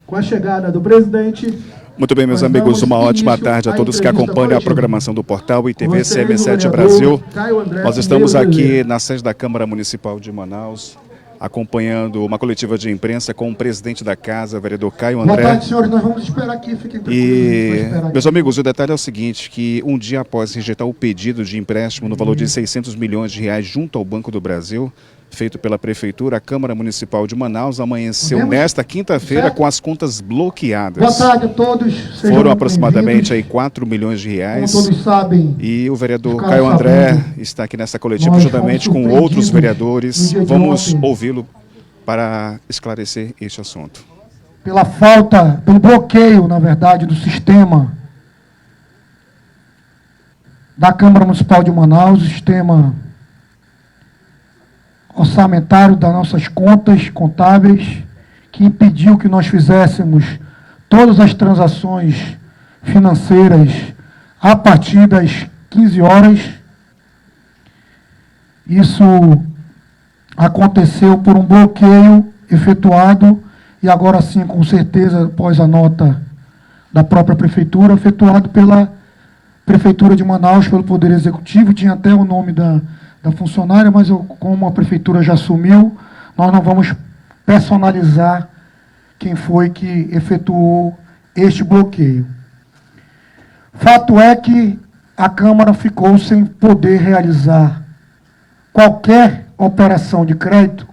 Com a chegada do presidente... Muito bem, meus amigos, uma ótima tarde a todos que acompanham a programação do portal ITV CM7 Brasil. Nós estamos aqui na sede da Câmara Municipal de Manaus, acompanhando uma coletiva de imprensa com o presidente da casa, vereador Caio André. Boa tarde, senhores, nós vamos esperar aqui, fiquem tranquilos. E, meus amigos, o detalhe é o seguinte, que um dia após rejeitar o pedido de empréstimo no valor de 600 milhões de reais junto ao Banco do Brasil, feito pela Prefeitura, a Câmara Municipal de Manaus amanheceu nesta quinta-feira com as contas bloqueadas. Boa tarde a todos. Foram aproximadamente aí 4 milhões de reais. Como todos sabem, e o vereador Caio André está aqui nessa coletiva juntamente com outros vereadores. Vamos ouvi-lo para esclarecer este assunto. Pelo bloqueio, na verdade, do sistema da Câmara Municipal de Manaus, o sistema orçamentário das nossas contas contábeis, que impediu que nós fizéssemos todas as transações financeiras a partir das 15 horas. Isso aconteceu por um bloqueio efetuado, e agora sim, com certeza, após a nota da própria Prefeitura, efetuado pela Prefeitura de Manaus, pelo Poder Executivo. Tinha até o nome da funcionária, mas como a Prefeitura já assumiu, nós não vamos personalizar quem foi que efetuou este bloqueio. Fato é que a Câmara ficou sem poder realizar qualquer operação de crédito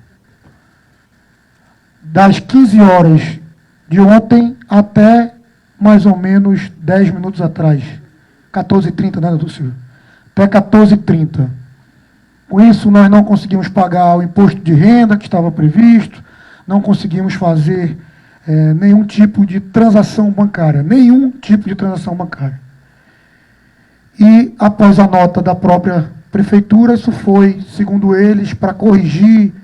das 15 horas de ontem até mais ou menos 10 minutos atrás. 14h30, né, doutor Silvio? Até 14h30. Com isso, nós não conseguimos pagar o imposto de renda que estava previsto, não conseguimos fazer nenhum tipo de transação bancária, E, após a nota da própria Prefeitura, isso foi, segundo eles, para corrigir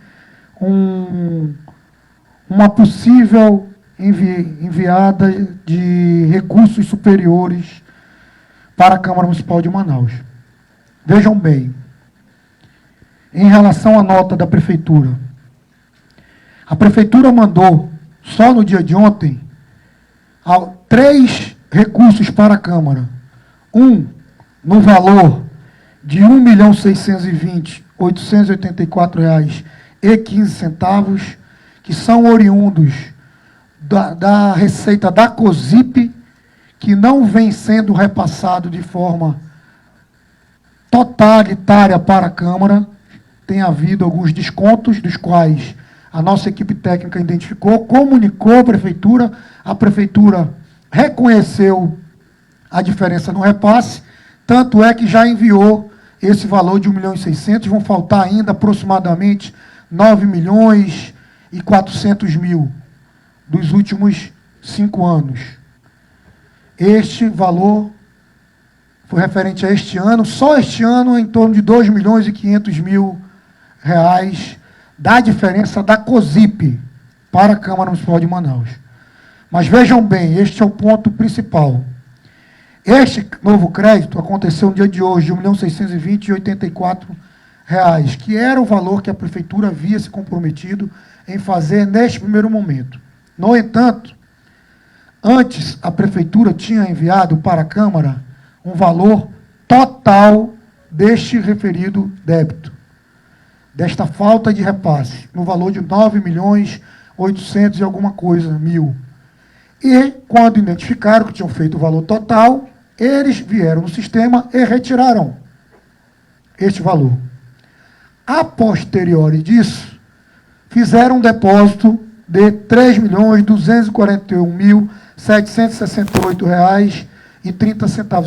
uma possível enviada de recursos superiores para a Câmara Municipal de Manaus. Vejam bem, em relação à nota da Prefeitura, a Prefeitura mandou, só no dia de ontem, 3 recursos para a Câmara. Um no valor de R$ 1.620.884,15, que são oriundos da receita da COSIP, que não vem sendo repassado de forma totalitária para a Câmara. Tem havido alguns descontos, dos quais a nossa equipe técnica identificou, comunicou a Prefeitura reconheceu a diferença no repasse, tanto é que já enviou esse valor de R$ 1.600.000, vão faltar ainda aproximadamente R$ 9.400.000 dos últimos 5 anos. Este valor foi referente a este ano, só este ano em torno de R$ 2.500.000 da diferença da COSIP para a Câmara Municipal de Manaus. Mas vejam bem, este é o ponto principal. Este novo crédito aconteceu no dia de hoje, de R$ 1.620.084, que era o valor que a Prefeitura havia se comprometido em fazer neste primeiro momento. No entanto, antes a Prefeitura tinha enviado para a Câmara um valor total deste referido débito, desta falta de repasse, no valor de R$ 9.800.000 e alguma coisa. E, quando identificaram que tinham feito o valor total, eles vieram no sistema e retiraram este valor. A posteriori disso, fizeram um depósito de R$ 3.241.768,30. E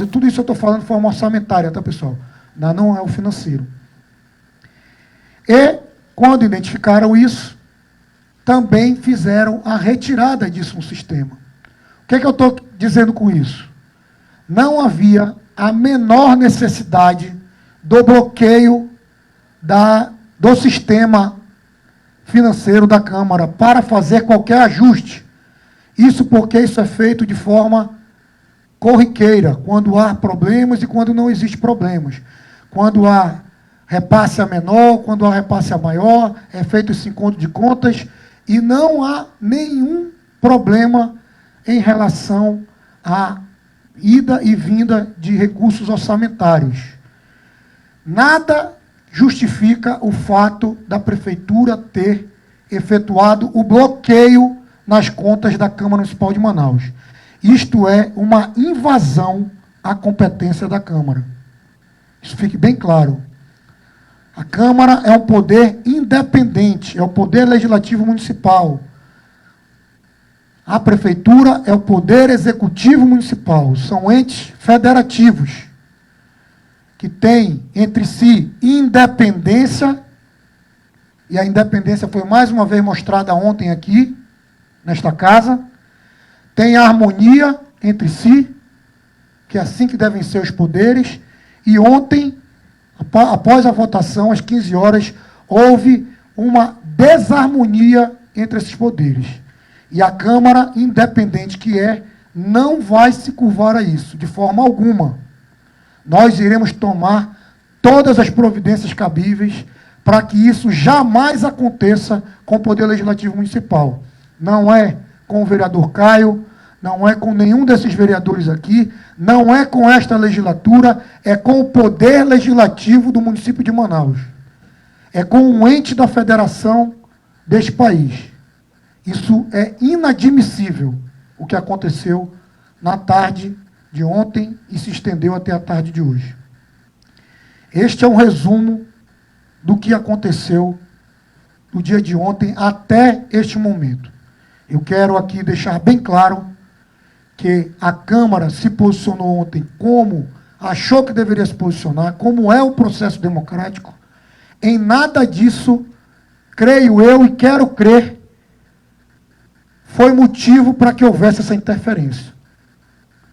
tudo isso eu estou falando de forma orçamentária, tá, pessoal? Não é o financeiro. E, quando identificaram isso, também fizeram a retirada disso no sistema. O que é que eu estou dizendo com isso? Não havia a menor necessidade do bloqueio do sistema financeiro da Câmara para fazer qualquer ajuste. Isso porque isso é feito de forma corriqueira, quando há problemas e quando não existe problemas. Quando há repasse a menor, quando há repasse a maior, é feito esse encontro de contas e não há nenhum problema em relação à ida e vinda de recursos orçamentários. Nada justifica o fato da Prefeitura ter efetuado o bloqueio nas contas da Câmara Municipal de Manaus. Isto é uma invasão à competência da Câmara. Isso fique bem claro. A Câmara é um poder independente, é o poder legislativo municipal. A Prefeitura é o poder executivo municipal. São entes federativos que têm entre si independência, e a independência foi mais uma vez mostrada ontem aqui, nesta casa, tem harmonia entre si, que é assim que devem ser os poderes, e ontem, após a votação, às 15 horas, houve uma desarmonia entre esses poderes. E a Câmara, independente que é, não vai se curvar a isso, de forma alguma. Nós iremos tomar todas as providências cabíveis para que isso jamais aconteça com o Poder Legislativo Municipal. Não é com o vereador Caio, não é com nenhum desses vereadores aqui, não é com esta legislatura, é com o Poder Legislativo do município de Manaus. É com um ente da federação deste país. Isso é inadmissível, o que aconteceu na tarde de ontem e se estendeu até a tarde de hoje. Este é um resumo do que aconteceu no dia de ontem até este momento. Eu quero aqui deixar bem claro que a Câmara se posicionou ontem como achou que deveria se posicionar, como é o processo democrático. Em nada disso, creio eu e quero crer, foi motivo para que houvesse essa interferência.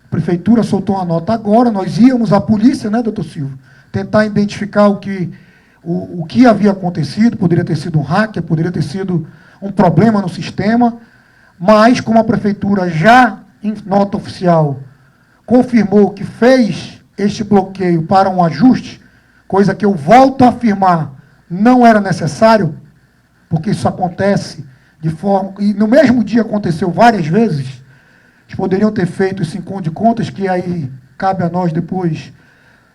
A Prefeitura soltou uma nota agora, nós íamos à polícia, né, doutor Silvio, tentar identificar o que havia acontecido, poderia ter sido um hacker, poderia ter sido um problema no sistema, mas como a Prefeitura já, em nota oficial, confirmou que fez este bloqueio para um ajuste, coisa que eu volto a afirmar, não era necessário, porque isso acontece de forma... E no mesmo dia aconteceu várias vezes, eles poderiam ter feito esse encontro de contas, que aí cabe a nós depois,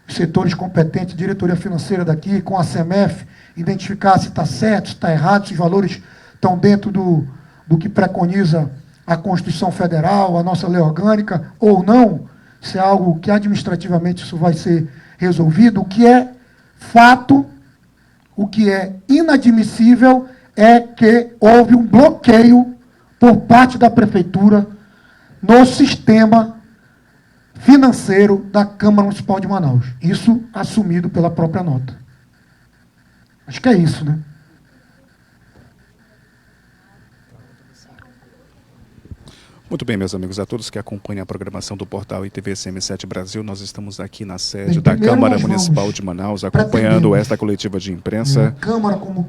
os setores competentes, diretoria financeira daqui, com a CEMEF, identificar se está certo, se está errado, se os valores estão dentro do que preconiza a Constituição Federal, a nossa lei orgânica, ou não, se é algo que administrativamente isso vai ser resolvido. O que é fato, o que é inadmissível é que houve um bloqueio por parte da Prefeitura no sistema financeiro da Câmara Municipal de Manaus. Isso assumido pela própria nota. Acho que é isso, né? Muito bem, meus amigos, a todos que acompanham a programação do portal ITV-SM7 Brasil, nós estamos aqui na sede da Câmara Municipal de Manaus, acompanhando esta coletiva de imprensa,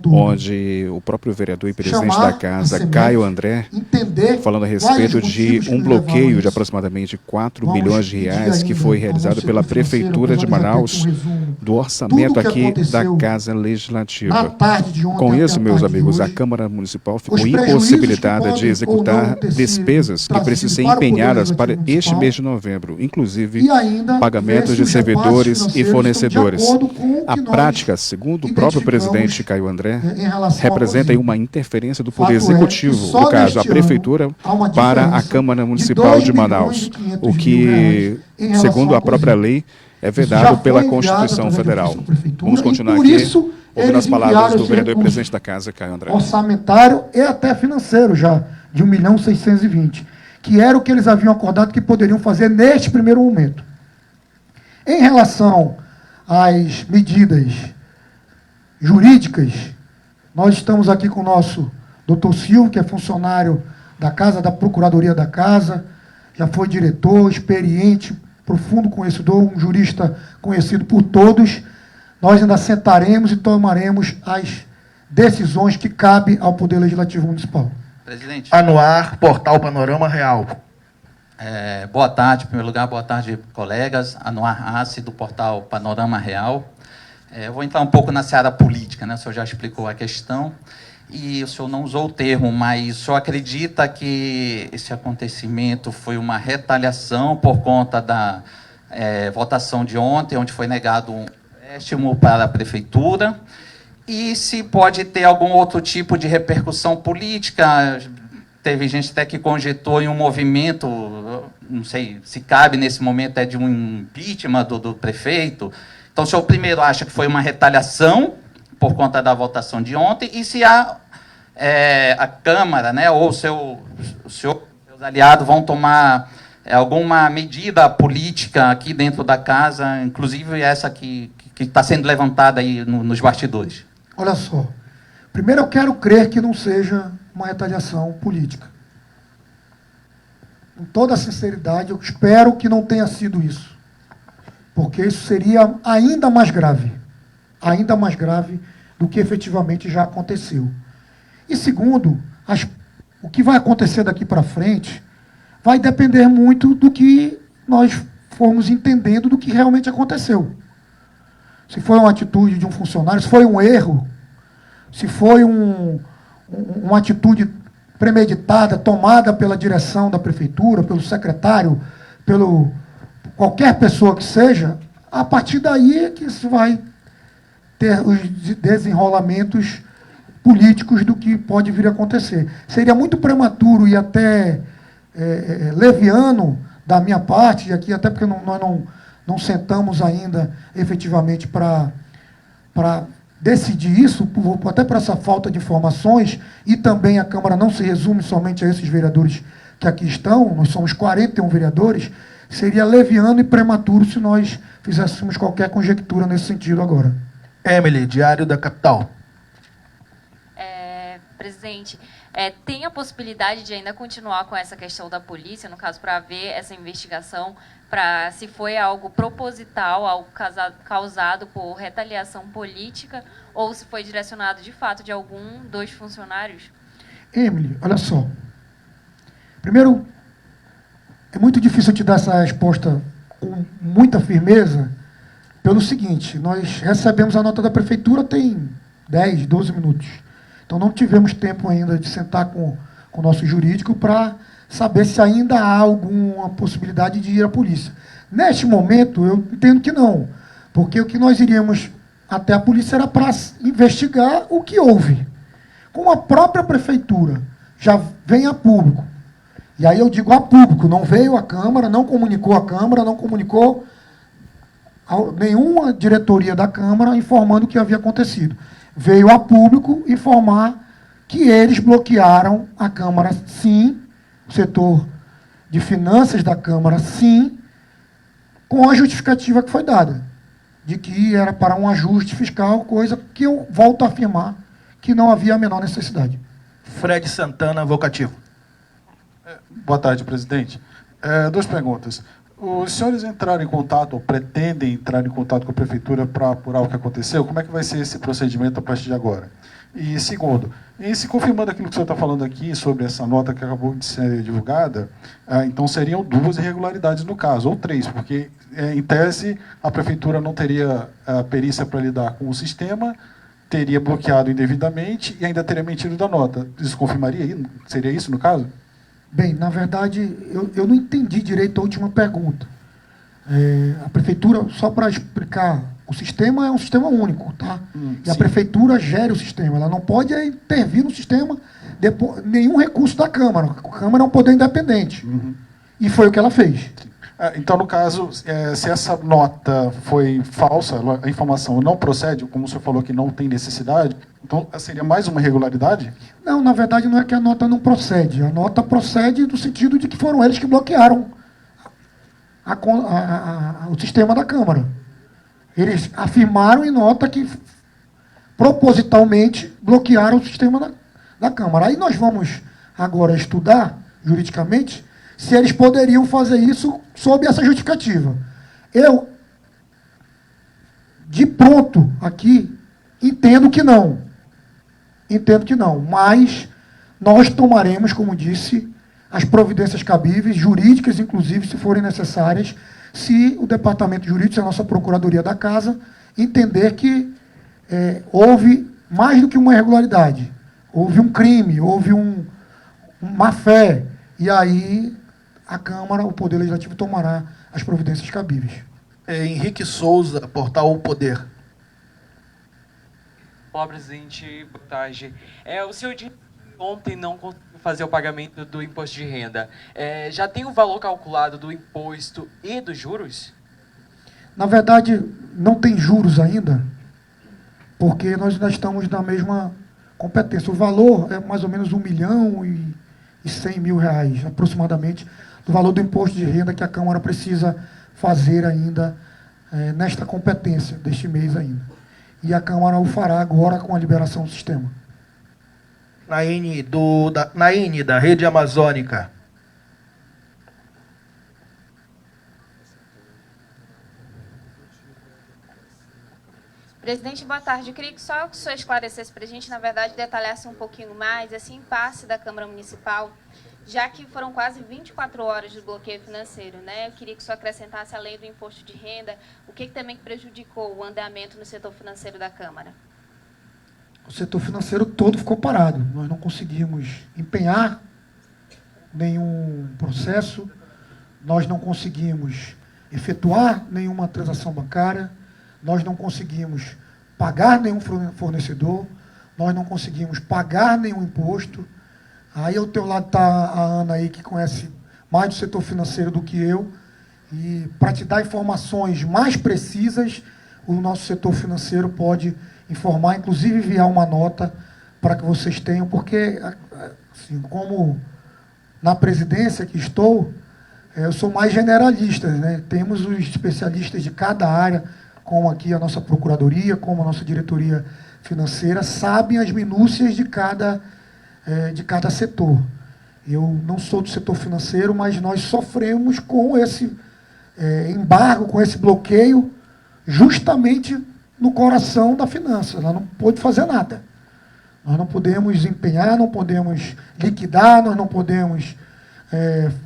onde o próprio vereador e presidente da casa, Caio André, falando a respeito de um bloqueio de aproximadamente 4 milhões de reais que foi realizado pela Prefeitura de Manaus, do orçamento aqui da Casa Legislativa. Com isso, meus amigos, a Câmara Municipal ficou impossibilitada de executar despesas que precisam ser empenhadas para este mês de novembro, inclusive pagamentos de servidores e fornecedores. A prática, segundo o próprio presidente Caio André, representa aí uma interferência do Poder Executivo, no caso, a Prefeitura, para a Câmara Municipal de Manaus, o que, segundo a própria lei, é vedado pela Constituição Federal. Vamos continuar aqui, ouvindo as palavras do vereador e presidente da casa, Caio André. Orçamentário e até financeiro já, de 1.620.000, que era o que eles haviam acordado que poderiam fazer neste primeiro momento. Em relação às medidas jurídicas, nós estamos aqui com o nosso doutor Silvio, que é funcionário da casa, da Procuradoria da Casa, já foi diretor, experiente, profundo conhecedor, um jurista conhecido por todos. Nós ainda sentaremos e tomaremos as decisões que cabem ao Poder Legislativo Municipal. Presidente. Anuar, Portal Panorama Real. Boa tarde, em primeiro lugar, boa tarde, colegas. Anuar Assi, do Portal Panorama Real. Eu vou entrar um pouco na seara política, né? O senhor já explicou a questão. e o senhor não usou o termo, mas o senhor acredita que esse acontecimento foi uma retaliação por conta da votação de ontem, onde foi negado um empréstimo para a prefeitura? E se pode ter algum outro tipo de repercussão política? Teve gente até que conjetou em um movimento, não sei se cabe nesse momento, de um impeachment do prefeito. Então, o senhor primeiro acha que foi uma retaliação por conta da votação de ontem, e se a Câmara, né, ou seus aliados vão tomar alguma medida política aqui dentro da casa, inclusive essa que está sendo levantada aí nos bastidores? Olha só, primeiro eu quero crer que não seja uma retaliação política. Com toda a sinceridade, eu espero que não tenha sido isso, porque isso seria ainda mais grave do que efetivamente já aconteceu. E segundo, o que vai acontecer daqui para frente vai depender muito do que nós formos entendendo do que realmente aconteceu. Se foi uma atitude de um funcionário, se foi um erro, se foi uma atitude premeditada, tomada pela direção da prefeitura, pelo secretário, pelo qualquer pessoa que seja, a partir daí é que se vai ter os desenrolamentos políticos do que pode vir a acontecer. Seria muito prematuro e até leviano da minha parte, aqui até porque nós não sentamos ainda efetivamente para decidir isso, até por essa falta de informações, e também a Câmara não se resume somente a esses vereadores que aqui estão, nós somos 41 vereadores, seria leviano e prematuro se nós fizéssemos qualquer conjectura nesse sentido agora. Emily, Diário da Capital. Presidente, tem a possibilidade de ainda continuar com essa questão da polícia, no caso, para ver essa investigação, para se foi algo proposital, algo causado por retaliação política, ou se foi direcionado, de fato, de algum dos funcionários? Emily, olha só. Primeiro, é muito difícil eu te dar essa resposta com muita firmeza, pelo seguinte, nós recebemos a nota da prefeitura tem 10, 12 minutos. Então, não tivemos tempo ainda de sentar com o nosso jurídico para saber se ainda há alguma possibilidade de ir à polícia. Neste momento, eu entendo que não, porque o que nós iríamos até a polícia era para investigar o que houve. Como a própria prefeitura já vem a público, e aí eu digo a público, não veio à Câmara, não comunicou à Câmara, não comunicou a nenhuma diretoria da Câmara informando o que havia acontecido. Veio a público informar que eles bloquearam a Câmara, sim, o setor de finanças da Câmara, sim, com a justificativa que foi dada, de que era para um ajuste fiscal, coisa que eu volto a afirmar que não havia a menor necessidade. Fred Santana, Vocativo. Boa tarde, presidente. Duas perguntas. Os senhores entraram em contato, ou pretendem entrar em contato com a prefeitura para apurar o que aconteceu? Como é que vai ser esse procedimento a partir de agora? E segundo, se confirmando aquilo que o senhor está falando aqui sobre essa nota que acabou de ser divulgada, então seriam 2 irregularidades no caso, ou 3, porque, em tese, a prefeitura não teria a perícia para lidar com o sistema, teria bloqueado indevidamente e ainda teria mentido da nota. Isso confirmaria? Seria isso no caso? Bem, na verdade, eu não entendi direito a última pergunta. A prefeitura, só para explicar, o sistema é um sistema único, tá? E a prefeitura gera o sistema, ela não pode intervir no sistema, nenhum recurso da Câmara. A Câmara é um poder independente. E foi o que ela fez. Então, no caso, se essa nota foi falsa, a informação não procede, como o senhor falou que não tem necessidade, então seria mais uma irregularidade? Não, na verdade não é que a nota não procede. A nota procede no sentido de que foram eles que bloquearam o sistema da Câmara. Eles afirmaram em nota que propositalmente bloquearam o sistema da Câmara. Aí nós vamos agora estudar, juridicamente, se eles poderiam fazer isso sob essa justificativa. Eu, de pronto, aqui, entendo que não. Entendo que não, mas nós tomaremos, como disse, as providências cabíveis, jurídicas, inclusive, se forem necessárias, se o Departamento Jurídico, se a nossa Procuradoria da Casa, entender que houve mais do que uma irregularidade. houve um crime, houve má fé, e aí a Câmara, o Poder Legislativo, tomará as providências cabíveis. Henrique Souza, portal O Poder. Olá, presidente. Boa tarde. O senhor disse que ontem não conseguiu fazer o pagamento do imposto de renda. Já tem o valor calculado do imposto e dos juros? Na verdade, não tem juros ainda, porque nós ainda estamos na mesma competência. O valor é mais ou menos R$1.100.000, aproximadamente, do valor do imposto de renda que a Câmara precisa fazer ainda nesta competência deste mês ainda. E a Câmara o fará agora com a liberação do sistema. Naine, da Rede Amazônica. Presidente, boa tarde. Eu queria que só o senhor esclarecesse para a gente, na verdade, detalhasse um pouquinho mais esse impasse da Câmara Municipal, já que foram quase 24 horas de bloqueio financeiro, né? Eu queria que o senhor acrescentasse, além do imposto de renda, o que também prejudicou o andamento no setor financeiro da Câmara? O setor financeiro todo ficou parado. Nós não conseguimos empenhar nenhum processo, nós não conseguimos efetuar nenhuma transação bancária, nós não conseguimos pagar nenhum fornecedor, nós não conseguimos pagar nenhum imposto. Aí ao teu lado está a Ana aí, que conhece mais do setor financeiro do que eu, e para te dar informações mais precisas, o nosso setor financeiro pode informar, inclusive enviar uma nota para que vocês tenham, porque, assim, como na presidência que estou, eu sou mais generalista, né? Temos os especialistas de cada área, como aqui a nossa procuradoria, como a nossa diretoria financeira, sabem as minúcias de cada setor. Eu não sou do setor financeiro, mas nós sofremos com esse embargo, com esse bloqueio, justamente no coração da finança. Ela não pôde fazer nada. Nós não podemos empenhar, não podemos liquidar, nós não podemos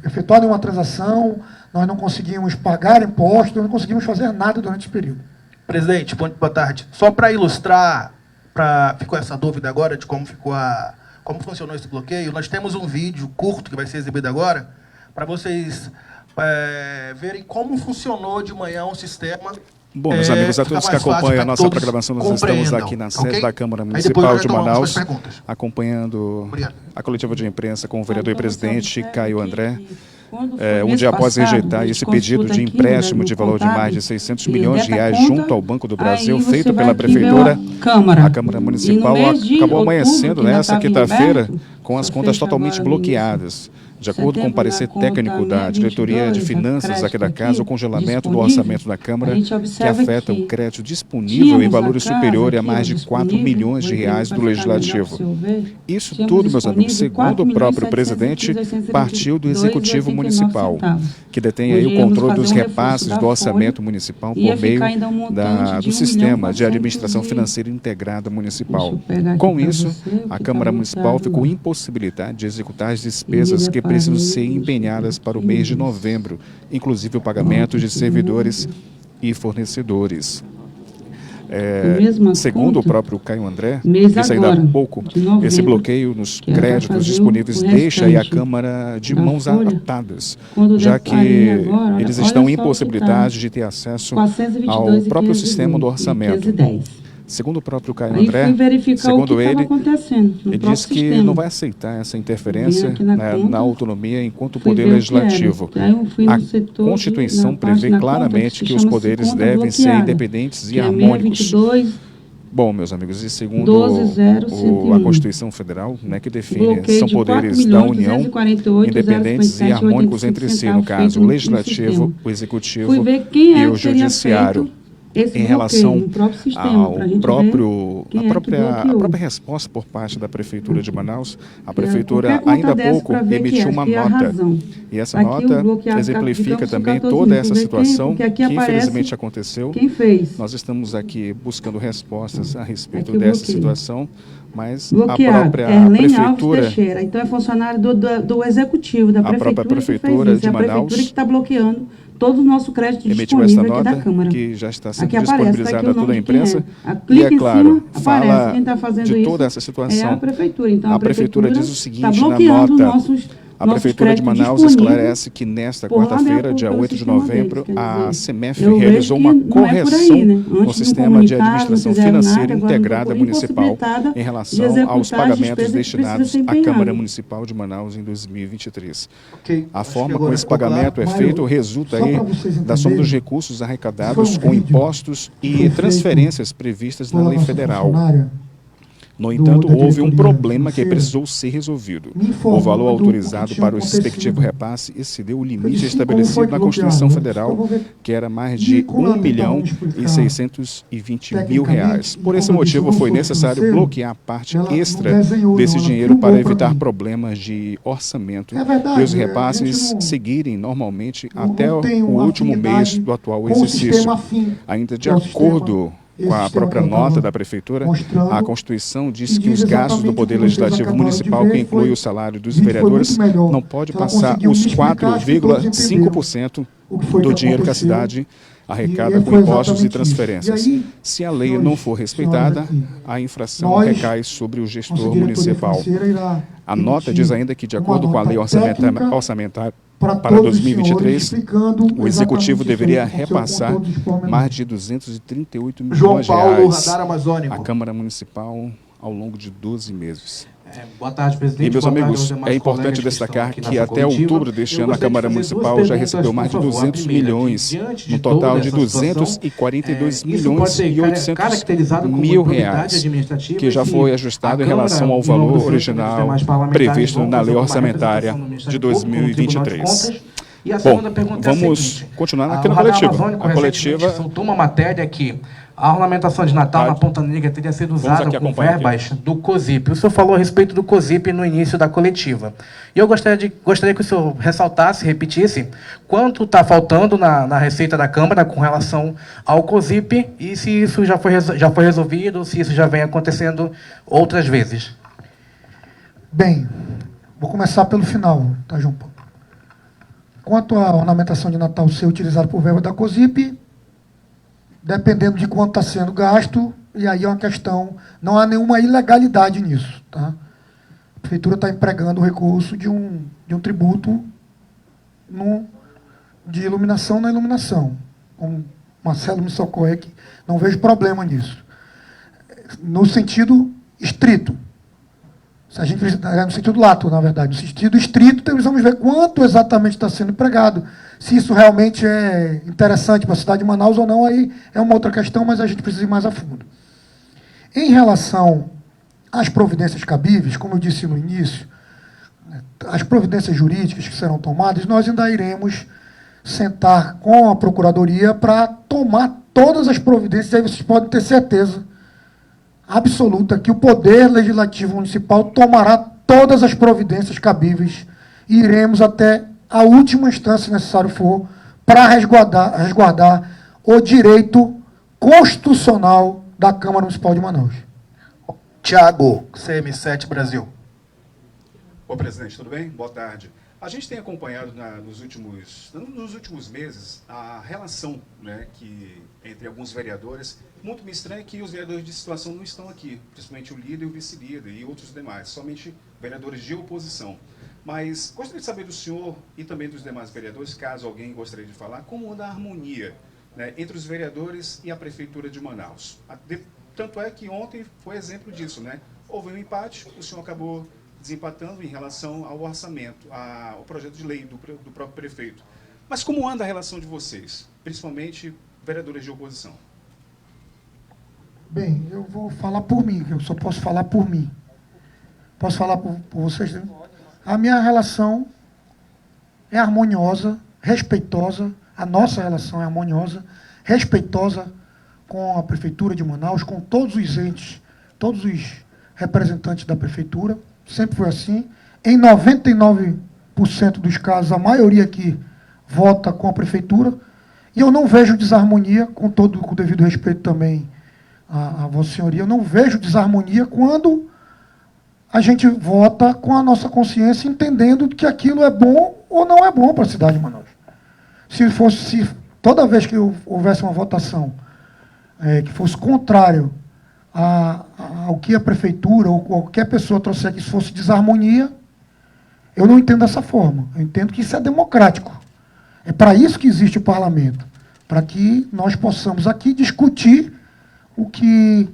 efetuar nenhuma transação, nós não conseguimos pagar impostos, nós não conseguimos fazer nada durante esse período. Presidente, boa tarde. Só para ilustrar, ficou essa dúvida agora de como funcionou esse bloqueio, nós temos um vídeo curto que vai ser exibido agora, para vocês verem como funcionou de manhã o sistema. Bom, meus amigos, a todos que acompanham a nossa programação, nós estamos aqui na sede da Câmara Municipal de Manaus, acompanhando a coletiva de imprensa com o vereador e presidente Caio André. Um dia após rejeitar esse pedido de empréstimo de valor de mais de 600 milhões de reais junto ao Banco do Brasil, feito pela Prefeitura, a Câmara Municipal acabou amanhecendo nessa quinta-feira com as contas totalmente bloqueadas. De acordo com o parecer técnico da Diretoria de Finanças aqui da Casa, o congelamento do orçamento da Câmara, que afeta o crédito disponível em valores superiores a mais de 4 milhões de reais do Legislativo. Isso tudo, meus amigos, segundo o próprio presidente, partiu do Executivo Municipal, que detém aí o controle dos repasses do orçamento municipal por meio do Sistema de Administração Financeira Integrada Municipal. Com isso, a Câmara Municipal ficou impossibilitada de executar as despesas que precisam ser empenhadas para o mês de novembro, inclusive o pagamento de servidores e fornecedores. Segundo o próprio Caio André, disse ainda há pouco, esse bloqueio nos créditos disponíveis deixa aí a Câmara de mãos atadas, já que eles estão impossibilitados de ter acesso ao próprio sistema do orçamento. Segundo o próprio Caio André, segundo ele disse que não vai aceitar essa interferência na autonomia enquanto poder legislativo. A Constituição prevê claramente que os poderes devem ser independentes e harmônicos. Bom, meus amigos, e segundo a Constituição Federal, que define, são poderes da União, independentes e harmônicos entre si, no caso, o Legislativo, o Executivo e o Judiciário. Em relação à própria resposta por parte da Prefeitura de Manaus, a Prefeitura ainda há pouco emitiu uma nota. E essa nota exemplifica também toda essa situação que infelizmente aconteceu. Nós estamos aqui buscando respostas a respeito dessa situação, mas a Bloqueado. própria Erlen Alves prefeitura... Teixeira. Então é funcionário do executivo, da prefeitura, própria prefeitura que fez isso. de É a Manaus prefeitura que está bloqueando todo o nosso crédito emitiu essa disponível aqui da nota, Câmara. que já está sendo Aqui aparece, disponibilizada tá a aqui o toda a nome de quem imprensa. é. E Clica é claro, em cima, fala aparece quem está fazendo de isso. toda essa situação. É a prefeitura. Então, a prefeitura diz o está seguinte na bloqueando nota... A nossos Prefeitura de créditos Manaus disponíveis esclarece que nesta por quarta-feira, habeas dia corpus 8 de sistema novembro, deles, quer a dizer, CEMEF eu realizou vejo uma que não é por aí, correção né? no Antes sistema não de comunicaram, administração não fizeram financeira nada, agora integrada municipal impossibilitada em de relação executar aos as pagamentos despesas que destinados precisam ser à Câmara empenhadas. Municipal de Manaus em 2023. Ok. A Acho que forma agora como esse ficou claro. pagamento é Mário, feito resulta só aí para vocês da soma dos entenderem, recursos arrecadados foi um com vídeo impostos que e foi feito transferências previstas na pela lei nossa federal. funcionária No da entanto, houve um diretoria problema que financeira, precisou ser resolvido. me O informando valor o que autorizado tinha para o respectivo acontecido. repasse excedeu o Eu limite disse, como estabelecido foi na bloqueado? Constituição Eu Federal, vou ver. que era mais E de como R$ ela 1 tentava milhão me e explicar 620 mil tecnicamente, reais. e Por como esse eu disse, eu motivo, não foi sou necessário financeiro, bloquear a parte ela não extra desenhou, desse não, ela dinheiro para filmou pra evitar mim. problemas de orçamento É verdade, e os a gente repasses não- seguirem normalmente não até tem o uma último mês afinidade do atual com o exercício. sistema afim, Ainda de que é o acordo com a sistema própria que eu nota tava da Prefeitura, mostrando, a Constituição diz e que os diz gastos do exatamente Poder o que vocês Legislativo acabaram de Municipal, ver, que inclui foi- o salário dos o vídeo foi muito vereadores, melhor, não pode que ela passar conseguiu me os explicar, acho que todos 4,5% o que foi do que dinheiro que a aconteceu. cidade arrecada E com foi impostos e exatamente isso. transferências. E aí, Se a lei senhores, não for respeitada, senhoras aqui, a infração nós, recai sobre o nossa gestor diretoria municipal. financeira irá A nota emitir diz ainda que, de uma acordo com a nota lei técnica orçamentária para para todos os senhores, 2023, explicando o Executivo exatamente deveria isso aí, com repassar todos os pormenores. mais de 238 João milhões de Paulo, reais Radar Amazônico. à Câmara Municipal ao longo de 12 meses. Boa tarde, presidente. E, meus Boa tarde amigos, aos demais é importante colegas que destacar estão aqui que nessa até coletiva. outubro deste Eu ano a gostaria de Câmara fazer Municipal duas já perguntas, recebeu mais de por favor. A 200 primeira, milhões, diante de no total toda de essa situação, 242 isso milhões pode ser e 800 caracterizado como mil improbidade reais, administrativa, que já se foi ajustado a em relação Câmara, ao em nome valor dos seus original demais parlamentares, previsto vão na fazer lei uma orçamentária representação no de Ministério Público, no Tribunal de 2023. Contas. E a Bom, segunda pergunta é a vamos seguinte. continuar aqui O na Radar coletiva. Amazônico A recentemente coletiva... soltou uma matéria que a ornamentação de Natal na Rádio. Ponta Negra teria sido Vamos usada aqui com acompanhar verbas do COSIP. O senhor falou a respeito do COSIP no início da coletiva. E eu gostaria que o senhor ressaltasse, repetisse, quanto está faltando na receita da Câmara com relação ao COSIP e se isso já foi resolvido, se isso já vem acontecendo outras vezes. Bem, vou começar pelo final, tá, João Paulo? Quanto à ornamentação de Natal ser utilizada por verba da COSIP, dependendo de quanto está sendo gasto, e aí é uma questão, não há nenhuma ilegalidade nisso. Tá? A Prefeitura está empregando o recurso de um tributo de iluminação na iluminação. Como Marcelo me socorre aqui, não vejo problema nisso. No sentido estrito. Se a gente, no sentido lato, na verdade. No sentido estrito, precisamos ver quanto exatamente está sendo empregado. Se isso realmente é interessante para a cidade de Manaus ou não, aí é uma outra questão, mas a gente precisa ir mais a fundo. Em relação às providências cabíveis, como eu disse no início, as providências jurídicas que serão tomadas, nós ainda iremos sentar com a Procuradoria para tomar todas as providências, aí vocês podem ter certeza absoluta que o Poder Legislativo Municipal tomará todas as providências cabíveis e iremos até a última instância, se necessário for, para resguardar o direito constitucional da Câmara Municipal de Manaus. Tiago, CM7 Brasil. Ô, presidente, tudo bem? Boa tarde. A gente tem acompanhado nos últimos meses a relação, né, entre alguns vereadores. Muito me estranha que os vereadores de situação não estão aqui, principalmente o líder e o vice-líder e outros demais, somente vereadores de oposição. Mas gostaria de saber do senhor e também dos demais vereadores, caso alguém gostaria de falar, como anda a harmonia, né, entre os vereadores e a Prefeitura de Manaus. Tanto é que ontem foi exemplo disso, né? Houve um empate, o senhor acabou desempatando em relação ao orçamento, ao projeto de lei do próprio prefeito. Mas como anda a relação de vocês, principalmente vereadores de oposição? Bem, eu vou falar por mim, eu só posso falar por mim. Posso falar por vocês? Né? A minha relação é harmoniosa, respeitosa, a nossa relação é harmoniosa, respeitosa com a Prefeitura de Manaus, com todos os entes, todos os representantes da Prefeitura, sempre foi assim. Em 99% dos casos, a maioria aqui vota com a Prefeitura, e eu não vejo desarmonia, com o devido respeito também a Vossa Senhoria, eu não vejo desarmonia quando a gente vota com a nossa consciência, entendendo que aquilo é bom ou não é bom para a cidade de Manaus. Se toda vez que houvesse uma votação que fosse contrário ao que a prefeitura ou qualquer pessoa trouxer que isso fosse desarmonia, eu não entendo dessa forma. Eu entendo que isso é democrático. É para isso que existe o parlamento, para que nós possamos aqui discutir o que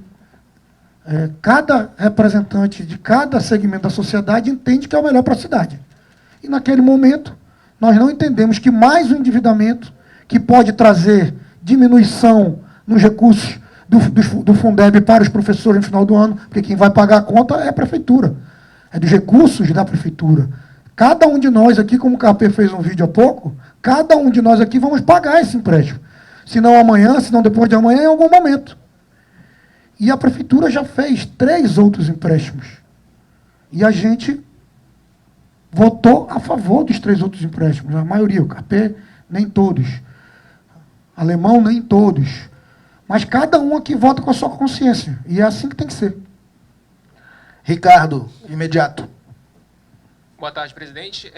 cada representante de cada segmento da sociedade entende que é o melhor para a cidade. E naquele momento, nós não entendemos que mais um endividamento que pode trazer diminuição nos recursos do Fundeb para os professores no final do ano, porque quem vai pagar a conta é a prefeitura, é dos recursos da prefeitura. Cada um de nós aqui, como o KP fez um vídeo há pouco, cada um de nós aqui vamos pagar esse empréstimo. Se não amanhã, se não depois de amanhã, em algum momento. E a prefeitura já fez 3 outros empréstimos. E a gente votou a favor dos 3 outros empréstimos. A maioria, o KP, nem todos. Alemão, nem todos. Mas cada um aqui vota com a sua consciência. E é assim que tem que ser. Ricardo, imediato. Boa tarde, presidente.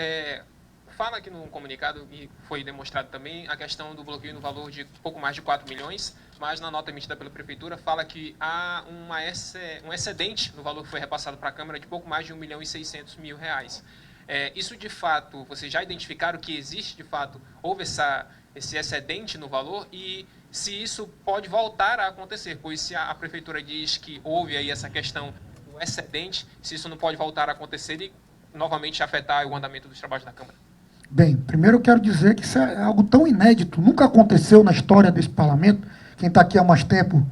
Fala aqui no comunicado, e foi demonstrado também, a questão do bloqueio no valor de pouco mais de 4 milhões, mas na nota emitida pela Prefeitura fala que há um excedente no valor que foi repassado para a Câmara de pouco mais de R$1.600.000. Isso, de fato, vocês já identificaram que existe, de fato, houve esse excedente no valor e se isso pode voltar a acontecer, pois se a Prefeitura diz que houve aí essa questão do excedente, se isso não pode voltar a acontecer e novamente afetar o andamento dos trabalhos da Câmara. Bem, primeiro eu quero dizer que isso é algo tão inédito, nunca aconteceu na história desse parlamento, quem está aqui há mais tempo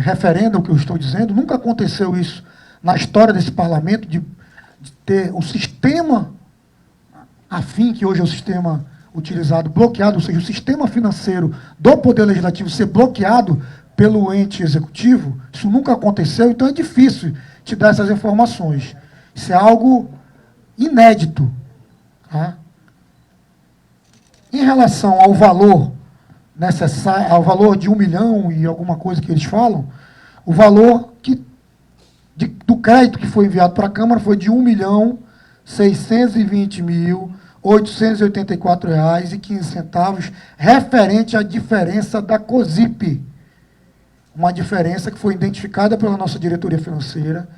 referenda o que eu estou dizendo, nunca aconteceu isso na história desse parlamento, de ter o sistema afim, que hoje é o sistema utilizado, bloqueado, ou seja, o sistema financeiro do Poder Legislativo ser bloqueado pelo ente executivo. Isso nunca aconteceu, então é difícil te dar essas informações. Isso é algo inédito. Tá? Em relação ao valor necessário, ao valor de 1 milhão e alguma coisa que eles falam, o valor do crédito que foi enviado para a Câmara foi de R$1.620.884,15, referente à diferença da COSIP. Uma diferença que foi identificada pela nossa diretoria financeira,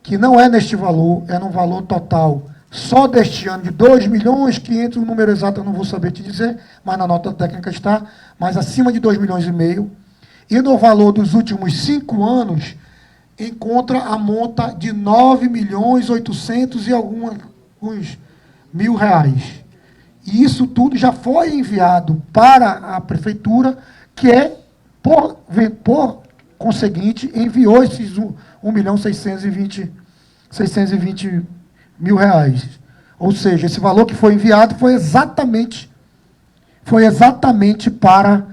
que não é neste valor, é no valor total só deste ano de 2.500.000, o número exato eu não vou saber te dizer, mas na nota técnica está, mas acima de 2,5 milhões. E no valor dos últimos 5 anos, encontra a monta de 9.800.000 e alguns mil reais. E isso tudo já foi enviado para a prefeitura, que por conseguinte, enviou esses 1.620.000 reais. Ou seja, esse valor que foi enviado foi exatamente para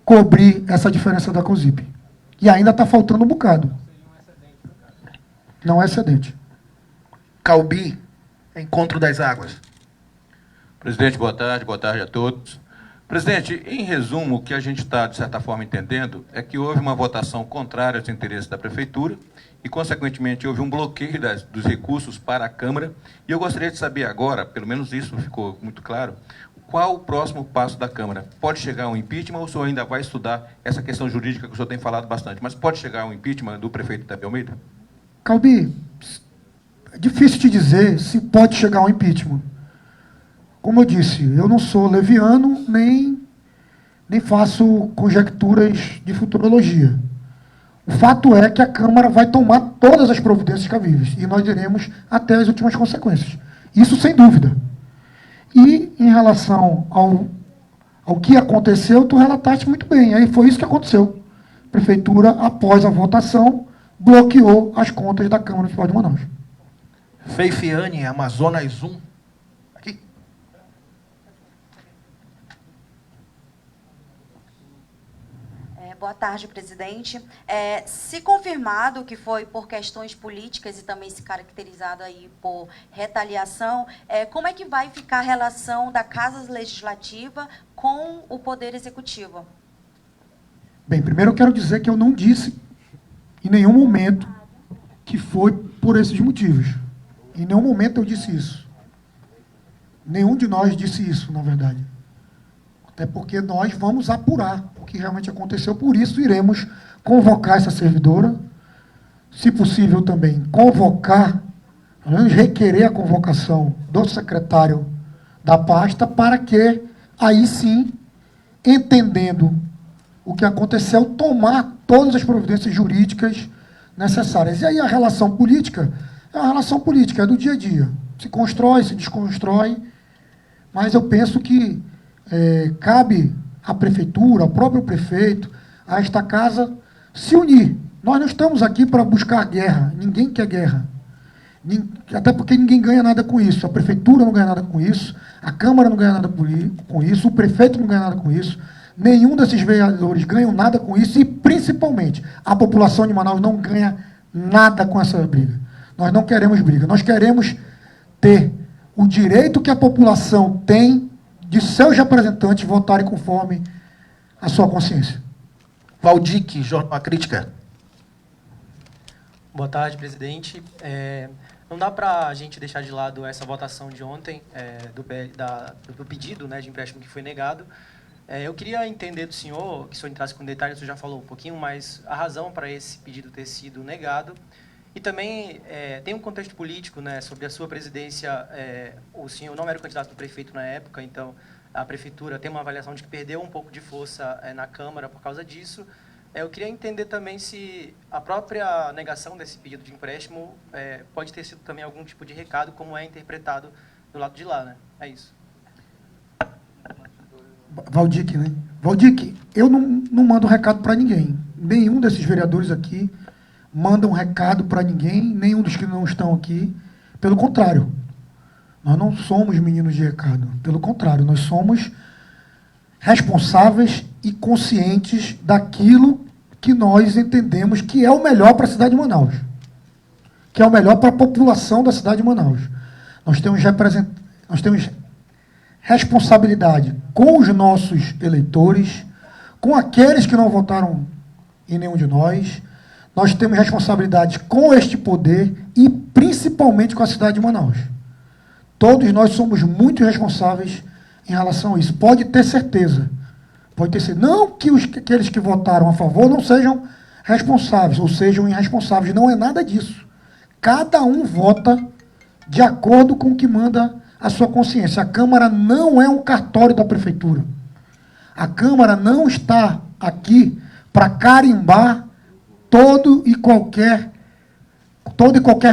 cobrir essa diferença da COSIP. E ainda está faltando um bocado. Não é excedente. Calbi, Encontro das Águas. Presidente, boa tarde a todos. Presidente, em resumo, o que a gente está, de certa forma, entendendo é que houve uma votação contrária aos interesses da Prefeitura e, consequentemente, houve um bloqueio dos recursos para a Câmara. E eu gostaria de saber agora, pelo menos isso ficou muito claro, qual o próximo passo da Câmara? Pode chegar a um impeachment ou o senhor ainda vai estudar essa questão jurídica que o senhor tem falado bastante, mas pode chegar a um impeachment do prefeito Davi Almeida? Calbi, é difícil te dizer se pode chegar a um impeachment. Como eu disse, eu não sou leviano, nem faço conjecturas de futurologia. O fato é que a Câmara vai tomar todas as providências cabíveis, e nós iremos até as últimas consequências. Isso sem dúvida. E em relação ao que aconteceu, tu relataste muito bem. Aí foi isso que aconteceu. A Prefeitura, após a votação, bloqueou as contas da Câmara Municipal de Manaus. Feifiane, Amazonas 1. Boa tarde, presidente. Se confirmado que foi por questões políticas e também se caracterizado aí por retaliação, como é que vai ficar a relação da Casa Legislativa com o Poder Executivo? Bem, primeiro eu quero dizer que eu não disse em nenhum momento que foi por esses motivos. Em nenhum momento eu disse isso. Nenhum de nós disse isso, na verdade. Até porque nós vamos apurar o que realmente aconteceu, por isso iremos convocar essa servidora, se possível também convocar, requerer a convocação do secretário da pasta, para que, aí sim, entendendo o que aconteceu, tomar todas as providências jurídicas necessárias. E aí a relação política é uma relação política, é do dia a dia. Se constrói, se desconstrói, mas eu penso que cabe à prefeitura, ao próprio prefeito, a esta casa, se unir. Nós não estamos aqui para buscar guerra, ninguém quer guerra. Até porque ninguém ganha nada com isso. A prefeitura não ganha nada com isso, a Câmara não ganha nada com isso, o prefeito não ganha nada com isso, nenhum desses vereadores ganham nada com isso e, principalmente, a população de Manaus não ganha nada com essa briga. Nós não queremos briga, nós queremos ter o direito que a população tem de seus representantes votarem conforme a sua consciência. Valdic, Jornal A Crítica. Boa tarde, presidente. Não dá para a gente deixar de lado essa votação de ontem, do pedido, né, de empréstimo que foi negado. Eu queria entender do senhor, que o senhor entrasse com detalhes, o senhor já falou um pouquinho, mas a razão para esse pedido ter sido negado. E também tem um contexto político, né, sobre a sua presidência. O senhor não era o candidato do prefeito na época, então a prefeitura tem uma avaliação de que perdeu um pouco de força na Câmara por causa disso. Eu queria entender também se a própria negação desse pedido de empréstimo pode ter sido também algum tipo de recado, como é interpretado do lado de lá, né? É isso. Valdic, né? Valdic, eu não mando recado para ninguém. Nenhum desses vereadores aqui manda um recado para ninguém, nenhum dos que não estão aqui. Pelo contrário, nós não somos meninos de recado. Pelo contrário, nós somos responsáveis e conscientes daquilo que nós entendemos que é o melhor para a cidade de Manaus, que é o melhor para a população da cidade de Manaus. Nós temos responsabilidade com os nossos eleitores, com aqueles que não votaram em nenhum de nós. Nós temos responsabilidade com este poder e principalmente com a cidade de Manaus. Todos nós somos muito responsáveis em relação a isso. Pode ter certeza. Pode ter certeza. Não que aqueles que votaram a favor não sejam responsáveis ou sejam irresponsáveis. Não é nada disso. Cada um vota de acordo com o que manda a sua consciência. A Câmara não é um cartório da Prefeitura. A Câmara não está aqui para carimbar toda e qualquer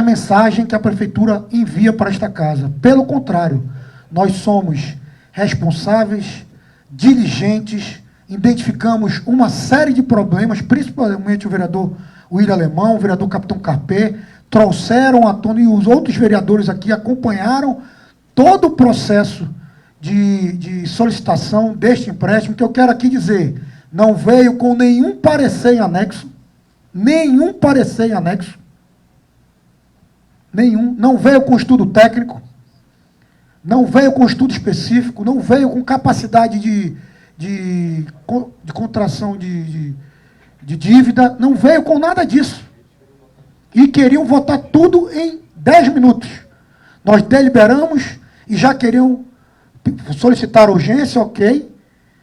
mensagem que a Prefeitura envia para esta casa. Pelo contrário, nós somos responsáveis, diligentes, identificamos uma série de problemas, principalmente o vereador William Alemão, o vereador Capitão Carpê, trouxeram à tona, e os outros vereadores aqui acompanharam todo o processo de solicitação deste empréstimo, que eu quero aqui dizer, não veio com nenhum parecer em anexo, nenhum, não veio com estudo técnico, não veio com estudo específico, não veio com capacidade de contração de dívida, não veio com nada disso. E queriam votar tudo em 10 minutos. Nós deliberamos e já queriam solicitar urgência, ok.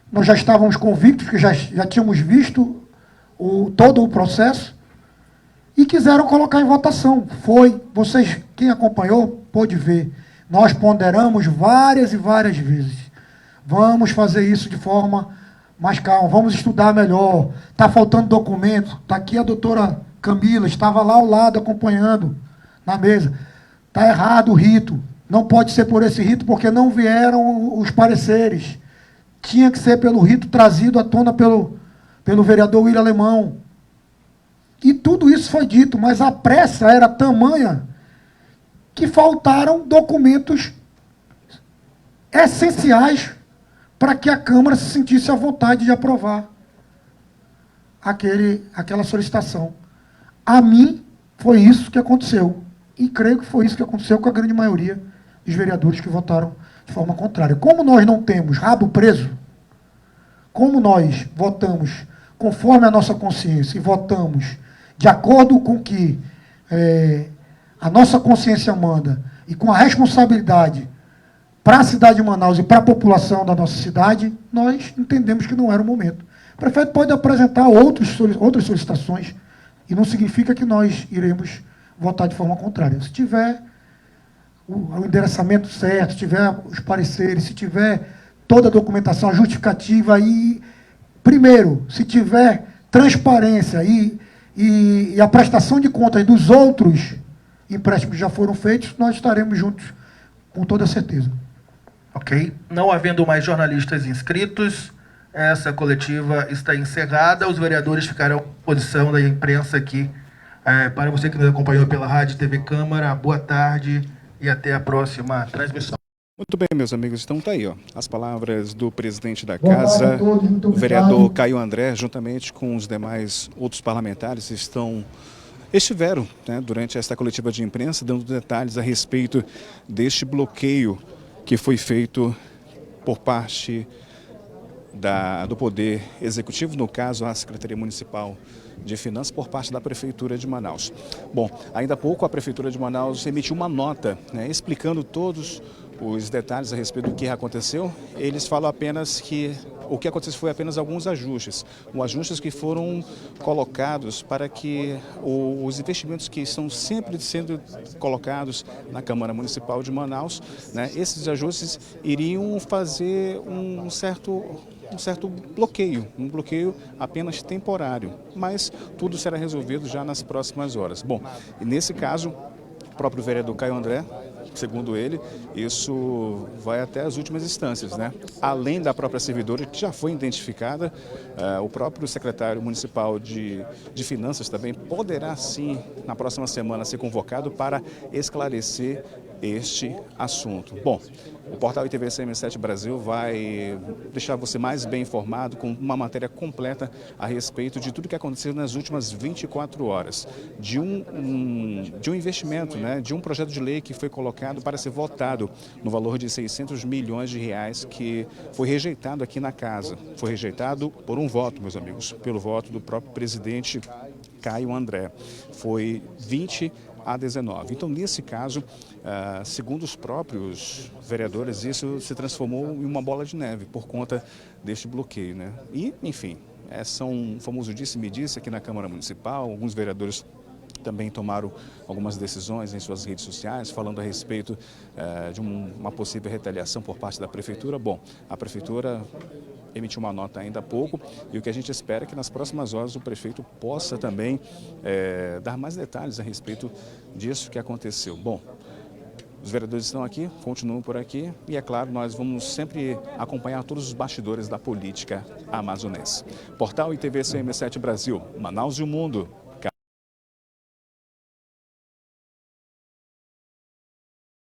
Nós já estávamos convictos, que já tínhamos visto todo o processo, e quiseram colocar em votação. Vocês, quem acompanhou, pôde ver. Nós ponderamos várias e várias vezes. Vamos fazer isso de forma mais calma, vamos estudar melhor. Está faltando documento. Está aqui a doutora Camila, estava lá ao lado acompanhando na mesa. Está errado o rito. Não pode ser por esse rito, porque não vieram os pareceres. Tinha que ser pelo rito trazido à tona pelo vereador William Alemão. E tudo isso foi dito, mas a pressa era tamanha que faltaram documentos essenciais para que a Câmara se sentisse à vontade de aprovar aquela solicitação. A mim, foi isso que aconteceu. E creio que foi isso que aconteceu com a grande maioria dos vereadores que votaram de forma contrária. Como nós não temos rabo preso, como nós votamos conforme a nossa consciência e votamos de acordo com o que a nossa consciência manda e com a responsabilidade para a cidade de Manaus e para a população da nossa cidade, nós entendemos que não era o momento. O prefeito pode apresentar outras solicitações e não significa que nós iremos votar de forma contrária. Se tiver o endereçamento certo, se tiver os pareceres, se tiver toda a documentação, a justificativa e, primeiro, se tiver transparência e a prestação de contas dos outros empréstimos que já foram feitos, nós estaremos juntos com toda certeza. Ok. Não havendo mais jornalistas inscritos, essa coletiva está encerrada. Os vereadores ficarão à disposição da imprensa aqui. Para você que nos acompanhou pela Rádio TV Câmara, boa tarde e até a próxima transmissão. Muito bem, meus amigos, então tá aí, ó, as palavras do presidente da Casa, o vereador Caio André, juntamente com os demais outros parlamentares, estiveram, né, durante esta coletiva de imprensa, dando detalhes a respeito deste bloqueio que foi feito por parte do Poder Executivo, no caso a Secretaria Municipal de Finanças, por parte da Prefeitura de Manaus. Bom, ainda há pouco a Prefeitura de Manaus emitiu uma nota, né, explicando todos os detalhes a respeito do que aconteceu. Eles falam apenas que o que aconteceu foi apenas alguns ajustes, ajustes que foram colocados para que os investimentos que estão sempre sendo colocados na Câmara Municipal de Manaus, né, esses ajustes iriam fazer um certo bloqueio, um bloqueio apenas temporário, mas tudo será resolvido já nas próximas horas. Bom, e nesse caso, o próprio vereador Caio André, segundo ele, isso vai até as últimas instâncias, né? Além da própria servidora, que já foi identificada, o próprio secretário municipal de Finanças também poderá, sim, na próxima semana ser convocado para esclarecer este assunto. Bom, o portal ITV CM7 Brasil vai deixar você mais bem informado com uma matéria completa a respeito de tudo que aconteceu nas últimas 24 horas, de um investimento, né, de um projeto de lei que foi colocado para ser votado no valor de 600 milhões de reais, que foi rejeitado aqui na Casa. Foi rejeitado por um voto, meus amigos, pelo voto do próprio presidente Caio André. Foi 20-19. Então, nesse caso, segundo os próprios vereadores, isso se transformou em uma bola de neve por conta deste bloqueio, né? E, enfim, são um famoso disse-me-disse aqui na Câmara Municipal. Alguns vereadores também tomaram algumas decisões em suas redes sociais, falando a respeito de uma possível retaliação por parte da Prefeitura. Bom, a Prefeitura emitiu uma nota ainda há pouco e o que a gente espera é que nas próximas horas o prefeito possa também dar mais detalhes a respeito disso que aconteceu. Bom, os vereadores estão aqui, continuam por aqui e, é claro, nós vamos sempre acompanhar todos os bastidores da política amazonense. Portal ITV CM7 Brasil, Manaus e o Mundo.